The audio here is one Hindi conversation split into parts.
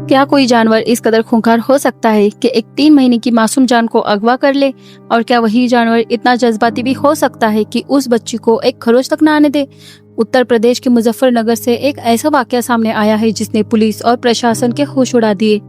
क्या कोई जानवर इस कदर खूंखार हो सकता है कि एक 3 महीने की मासूम जान को अगवा कर ले? और क्या वही जानवर इतना जज्बाती भी हो सकता है कि उस बच्ची को एक खरोच तक न आने दे? उत्तर प्रदेश के मुजफ्फरनगर से एक ऐसा वाकया सामने आया है जिसने पुलिस और प्रशासन के होश उड़ा दिए।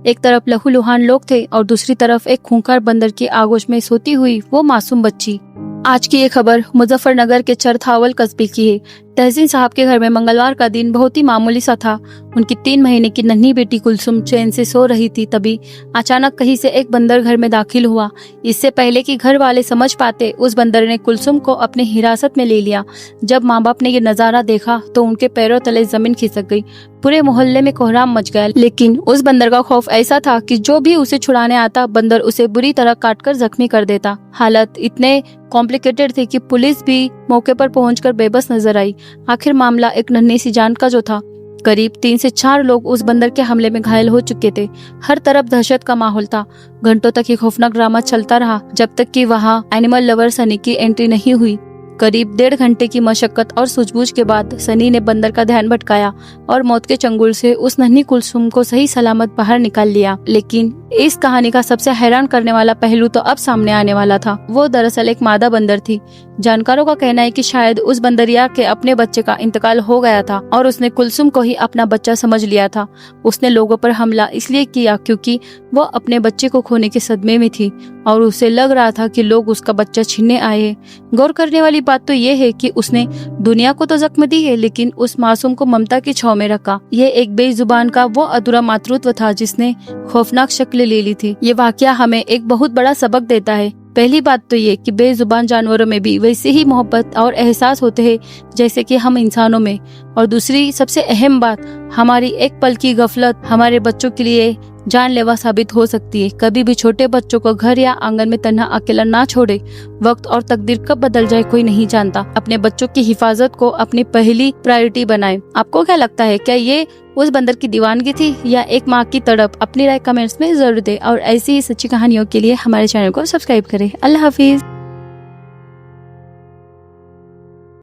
एक तरफ लहूलुहान लोग थे और दूसरी तरफ एक खूंखार बंदर की आगोश में सोती हुई वो मासूम बच्ची। आज की ये खबर मुजफ्फरनगर के चरथावल कस्बे की है। तहसीन साहब के घर में मंगलवार का दिन बहुत ही मामूली सा था। उनकी 3 महीने की नन्ही बेटी कुलसुम चैन से सो रही थी, तभी अचानक कहीं से एक बंदर घर में दाखिल हुआ। इससे पहले कि घर वाले समझ पाते, उस बंदर ने कुलसुम को अपनी हिरासत में ले लिया। जब माँ बाप ने ये नजारा देखा तो उनके पैरों तले जमीन खिसक गई। पूरे मोहल्ले में कोहराम मच गया, लेकिन उस बंदर का खौफ ऐसा था कि जो भी उसे छुड़ाने आता, बंदर उसे बुरी तरह काटकर जख्मी कर देता। हालत इतने कॉम्प्लिकेटेड थी कि पुलिस भी मौके पर पहुंचकर बेबस नजर आई। आखिर मामला एक नन्ही सी जान का जो था। करीब 3 से 4 लोग उस बंदर के हमले में घायल हो चुके थे। हर तरफ दहशत का माहौल था। घंटों तक ये खौफनाक ड्रामा चलता रहा, जब तक कि वहाँ एनिमल लवर सनी की एंट्री नहीं हुई। करीब 1.5 घंटे की मशक्कत और सूझबूझ के बाद सनी ने बंदर का ध्यान भटकाया और मौत के चंगुल से उस नन्ही कुलसुम को सही सलामत बाहर निकाल लिया। लेकिन इस कहानी का सबसे हैरान करने वाला पहलू तो अब सामने आने वाला था। वो दरअसल एक मादा बंदर थी। जानकारों का कहना है कि शायद उस बंदरिया के अपने बच्चे का इंतकाल हो गया था और उसने कुलसुम को ही अपना बच्चा समझ लिया था। उसने लोगों पर हमला इसलिए किया क्योंकि वो अपने बच्चे को खोने के सदमे में थी और उसे लग रहा था कि लोग उसका बच्चा छीनने आए हैं। गौर करने वाली बात तो ये है कि उसने दुनिया को तो जख्म दी है, लेकिन उस मासूम को ममता की छाव में रखा। ये एक बेजुबान का वो अधूरा मातृत्व था जिसने खौफनाक शक्ल ले ली थी। ये वाकया हमें एक बहुत बड़ा सबक देता है। पहली बात तो ये कि बेजुबान जानवरों में भी वैसे ही मोहब्बत और एहसास होते हैं जैसे कि हम इंसानों में। और दूसरी सबसे अहम बात, हमारी एक पल की गफलत हमारे बच्चों के लिए जानलेवा साबित हो सकती है। कभी भी छोटे बच्चों को घर या आंगन में तन्हा अकेला ना छोड़े। वक्त और तकदीर कब बदल जाए कोई नहीं जानता। अपने बच्चों की हिफाजत को अपनी पहली प्रायोरिटी बनाएं। आपको क्या लगता है, क्या ये उस बंदर की दीवानगी थी या एक माँ की तड़प? अपनी राय कमेंट्स में जरूर दें और ऐसी ही सच्ची कहानियों के लिए हमारे चैनल को सब्सक्राइब करें। अल्लाह हाफिज।